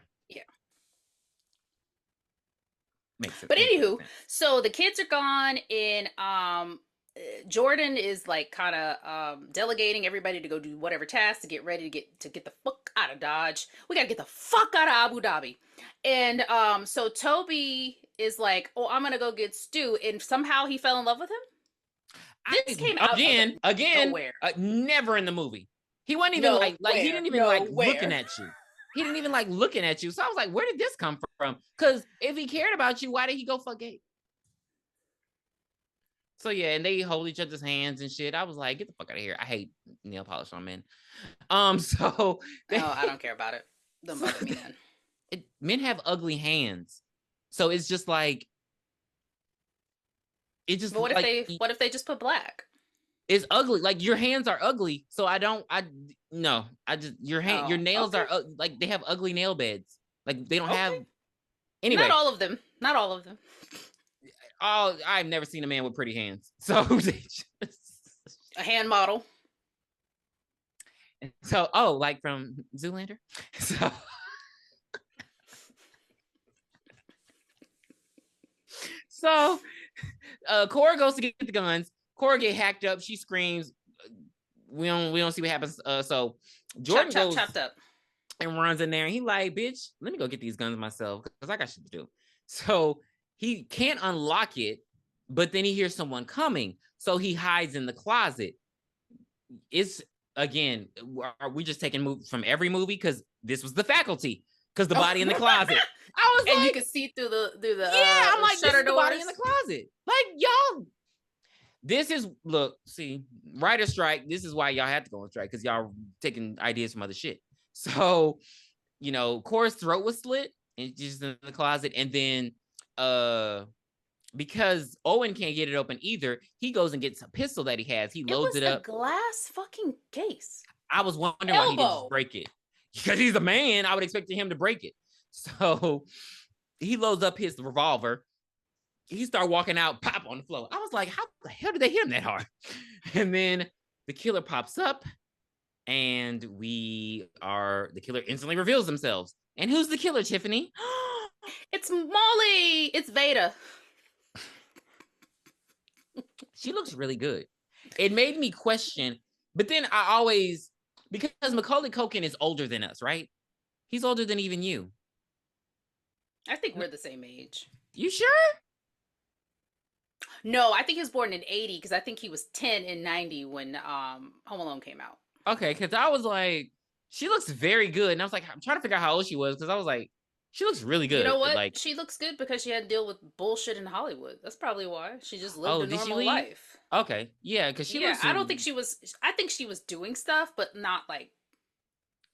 Makes sense. But anywho, so the kids are gone, and Jordan is like kind of delegating everybody to go do whatever task to get ready to get the fuck out of Dodge. We gotta get the fuck out of Abu Dhabi. And so Toby is like, oh, I'm gonna go get Stu, and somehow he fell in love with him. This came out again, nowhere. Never in the movie. He wasn't even like he didn't even looking at you. He didn't even like looking at you. So I was like, where did this come from? Because if he cared about you, why did he go fuck Gabe? So yeah, and they hold each other's hands and shit. I was like, get the fuck out of here. I hate nail polish on men. So I don't care about it. Don't bother me then. Men have ugly hands. So it's just like But what if they just put black? It's ugly. Like your hands are ugly. So your nails are like they have ugly nail beds. Like they don't have. Anyway, not all of them. Not all of them. Oh, I've never seen a man with pretty hands. So a hand model. So like from Zoolander. So Cora goes to get the guns. Cora get hacked up. She screams. We don't see what happens. So Jordan goes chopped up and runs in there. And he like, bitch, let me go get these guns myself because I got shit to do. So he can't unlock it, but then he hears someone coming. So he hides in the closet. It's again, are we just taking from every movie? Because this was The Faculty. Because the body in the closet. I was and you can see through the I'm like, shutter this is the body in the closet. Like y'all. This is writer strike. This is why y'all had to go on strike because y'all taking ideas from other shit. So, Cora's throat was slit and just in the closet. And then because Owen can't get it open either, he goes and gets a pistol that he has. He It loads was it a up. glass fucking case. I was wondering why he didn't just Elbow. break it. Because he's a man, I would expect him to break it. So he loads up his revolver. He started walking out, pop on the floor. I was like, how the hell did they hit him that hard? And then the killer pops up, and the killer instantly reveals themselves. And who's the killer, Tiffany? It's Molly. It's Veda. She looks really good. It made me question, but then I always, because Macaulay Culkin is older than us, right? He's older than even you. I think we're the same age. You sure? No, I think he was born in 80 because I think he was 10 in 90 when Home Alone came out. Okay, because I was like, she looks very good. And I was like, I'm trying to figure out how old she was because I was like, she looks really good. You know what? Like, she looks good because she had to deal with bullshit in Hollywood. That's probably why. She just lived oh, a did she normal leave? life. Okay, yeah, because she looks. I don't think she was. I think she was doing stuff, but not like.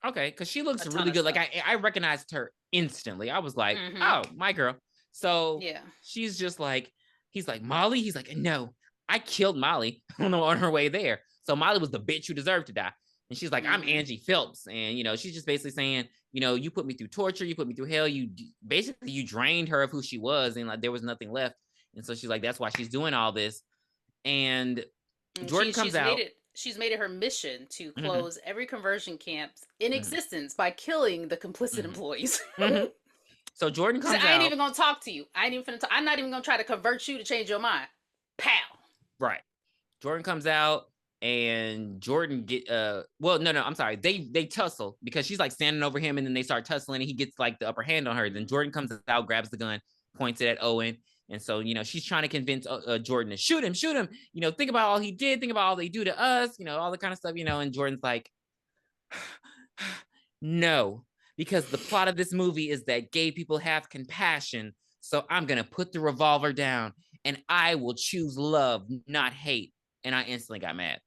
Okay, because she looks A ton really of good. Like stuff. I recognized her instantly. I was like, Mhm. oh, my girl. So Yeah. she's just like, he's like, Molly. He's like, no, I killed Molly on her way there. So Molly was the bitch who deserved to die. And she's like, I'm Angie Phelps. And, she's just basically saying, you put me through torture. You put me through hell. You basically, you drained her of who she was. And like, there was nothing left. And so she's like, that's why she's doing all this. And Jordan comes out. She's made it her mission to Mhm. close every conversion camp in existence by killing the complicit employees. So Jordan comes I ain't out. even gonna talk to you. I'm not even gonna try to convert you to change your mind. Pow. Right. Jordan comes out, and Jordan I'm sorry. They tussle because she's like standing over him, and then they start tussling, and he gets like the upper hand on her. Then Jordan comes out, grabs the gun, points it at Owen. And so, she's trying to convince Jordan to shoot him. Think about all he did. Think about all they do to us, all the kind of stuff, and Jordan's like, no, because the plot of this movie is that gay people have compassion. So I'm going to put the revolver down and I will choose love, not hate. And I instantly got mad.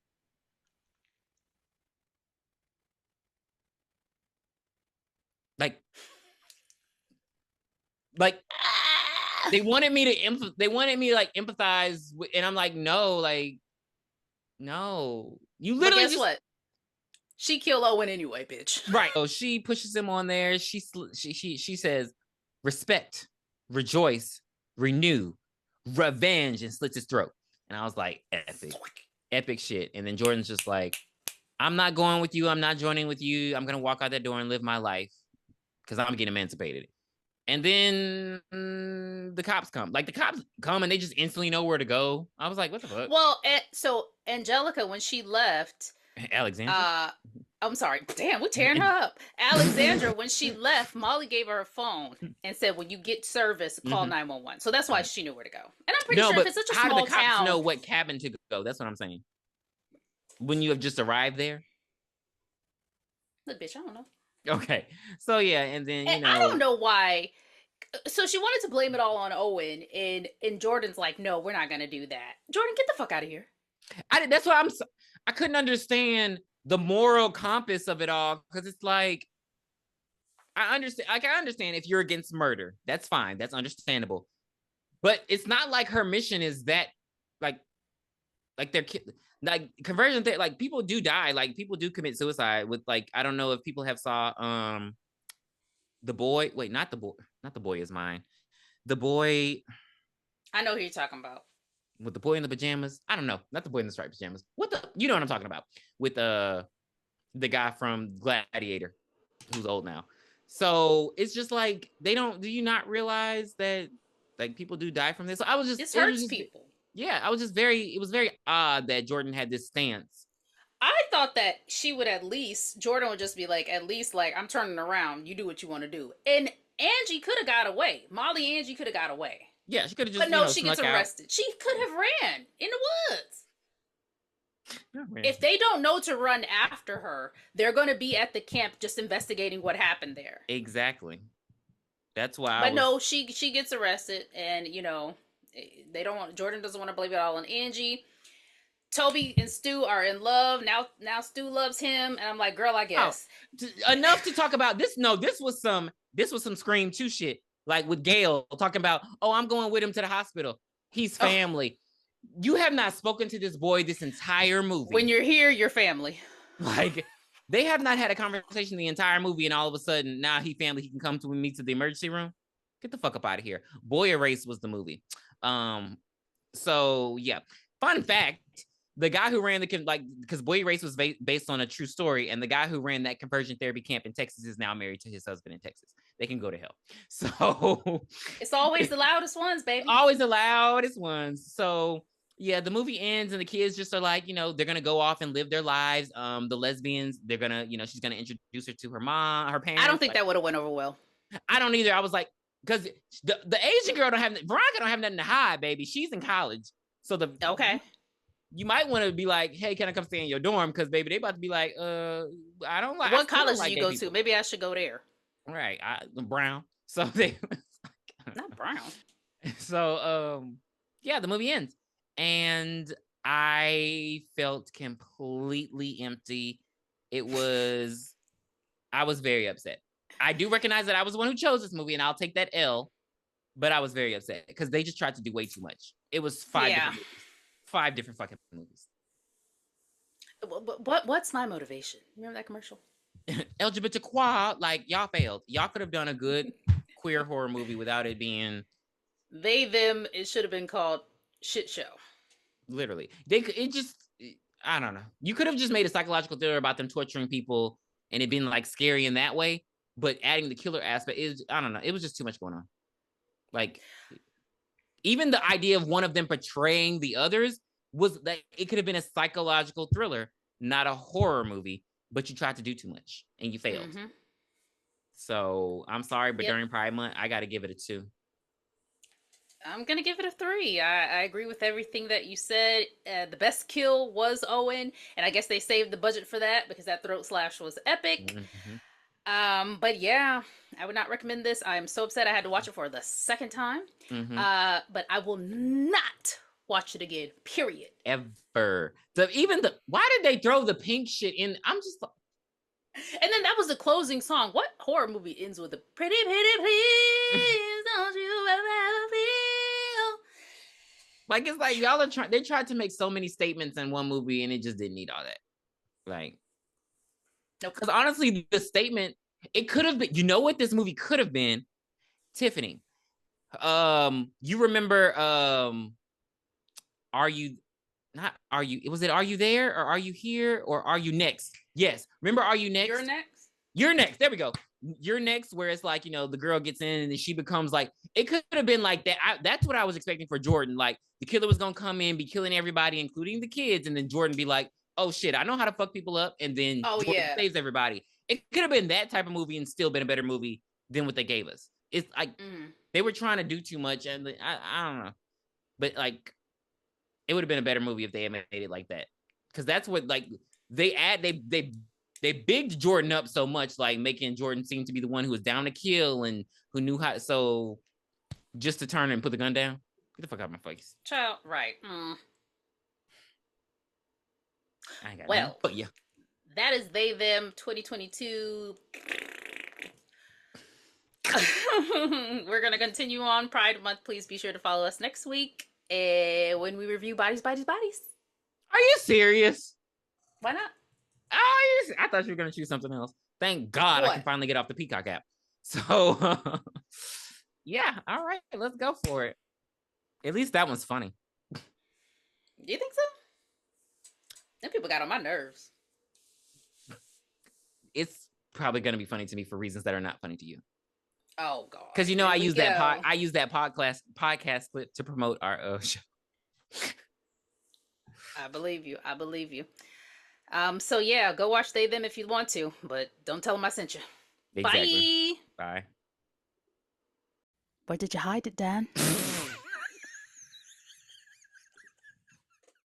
Like they wanted me to like empathize with, and I'm like, no, you literally but guess what? She killed Owen anyway, bitch. Right. So she pushes him on there. She says, respect, rejoice, renew, revenge, and slits his throat. And I was like, epic shit. And then Jordan's just like, I'm not going with you. I'm not joining with you. I'm gonna walk out that door and live my life because I'm getting emancipated. And then the cops come. Like the cops come and they just instantly know where to go. I was like, what the fuck? Well, so Angelica, when she left, Alexandra. I'm sorry. Damn, we're tearing her up. Alexandra, when she left, Molly gave her a phone and said, when you get service, call 911. So that's why she knew where to go. And I'm pretty sure if it's such a small town. How do the cops know what cabin to go? That's what I'm saying. When you have just arrived there? Look, bitch, I don't know. Okay. So yeah, and then, I don't know why. So she wanted to blame it all on Owen, and Jordan's like, no, we're not going to do that. Jordan, get the fuck out of here. That's what I couldn't understand the moral compass of it all, because it's like, I understand if you're against murder, that's fine, that's understandable, but it's not like her mission is that like they're like conversion like people do die, like people do commit suicide with, like, I don't know if people have saw the boy, wait, not the boy is mine, the boy, I know who you're talking about. With the boy in the pajamas. I don't know. Not the boy in the striped pajamas. You know what I'm talking about. With the guy from Gladiator, who's old now. So it's just like, do you not realize that like people do die from this? So I was just, this hurts people. Yeah, it was very odd that Jordan had this stance. I thought that Jordan would just be like, at least like, I'm turning around. You do what you want to do. And Angie could have got away. Angie could have got away. Yeah, she could have just. But no, she gets arrested. Out. She could have ran in the woods. If they don't know to run after her, they're going to be at the camp just investigating what happened there. Exactly. That's why. But no, she gets arrested, and Jordan doesn't want to blame it all on Angie. Toby and Stu are in love. Now Stu loves him, and I'm like, girl, I Oh, guess. enough to talk about this. No, this was some Scream 2 shit. Like with Gail talking about, oh, I'm going with him to the hospital. He's family. You have not spoken to this boy this entire movie. When you're here, you're family. Like, they have not had a conversation the entire movie, and all of a sudden, now he family, he can come to me to the emergency room. Get the fuck up out of here. Boy Erased was the movie. So yeah. Fun fact: the guy who ran because Boy Erased was based on a true story, and the guy who ran that conversion therapy camp in Texas is now married to his husband in Texas. They can go to hell. So it's always the loudest ones, baby. Always the loudest ones. So yeah, the movie ends and the kids just are like, they're gonna go off and live their lives. The lesbians, they're gonna, she's gonna introduce her to her mom, her parents. I don't think that would have went over well. I don't either. I was like, because the Asian girl Veronica don't have nothing to hide, baby. She's in college, so okay. You might want to be like, hey, can I come stay in your dorm? Because baby, they about to be like, I don't like. What college do you go to? Maybe I should go there. Right, Brown. So they not Brown. So yeah, the movie ends. And I felt completely empty. I was very upset. I do recognize that I was the one who chose this movie, and I'll take that L, but I was very upset because they just tried to do way too much. It was 5 different fucking movies. What's my motivation? Remember that commercial? LGBTQ, like, y'all failed. Y'all could have done a good queer horror movie without it being they, them. It should have been called Shit Show. Literally. I don't know. You could have just made a psychological thriller about them torturing people and it being like scary in that way, but adding the killer aspect is, I don't know. It was just too much going on. Like, even the idea of one of them portraying the others was like, it could have been a psychological thriller, not a horror movie, but you tried to do too much and you failed. Mm-hmm. So I'm sorry, but during Pride Month, I got to give it a 2. I'm going to give it a 3. I agree with everything that you said. The best kill was Owen, and I guess they saved the budget for that because that throat slash was epic. Mm-hmm. But yeah, I would not recommend this. I'm so upset I had to watch it for the second time. Mm-hmm. But I will not watch it again, period. Ever. Why did they throw the pink shit in? I'm just... And then that was the closing song. What horror movie ends with a pretty, pretty, please, don't you ever feel? Like, it's like y'all are trying. They tried to make so many statements in one movie, and it just didn't need all that. Like, no, because honestly, the statement, it could have been. You know what this movie could have been? Tiffany. You remember? Was it Are You There or Are You Here or Are You Next? Yes. Remember Are You Next? You're Next? You're Next. There we go. You're Next, where it's like, the girl gets in and then she becomes like, it could have been like that. That's what I was expecting for Jordan. Like, the killer was going to come in, be killing everybody, including the kids. And then Jordan be like, oh shit, I know how to fuck people up. And then Jordan saves everybody. It could have been that type of movie and still been a better movie than what they gave us. It's like, they were trying to do too much. And I don't know. But like, it would have been a better movie if they had made it like that. Because that's what, like, they bigged Jordan up so much, like making Jordan seem to be the one who was down to kill and who knew how. So just to turn and put the gun down, get the fuck out of my face, child. Right. I ain't got but yeah, that is They Them 2022. We're gonna continue on Pride Month. Please be sure to follow us next week when we review Bodies. Are you serious? Why not? Oh, I thought you were going to choose something else. Thank God I can finally get off the Peacock app. So, yeah, all right, let's go for it. At least that one's funny. Do you think so? Them people got on my nerves. It's probably going to be funny to me for reasons that are not funny to you. Oh God! Because I use that podcast clip to promote our show. I believe you. So yeah, go watch They Them if you want to, but don't tell them I sent you. Exactly. Bye. Bye. Where did you hide it, Dan?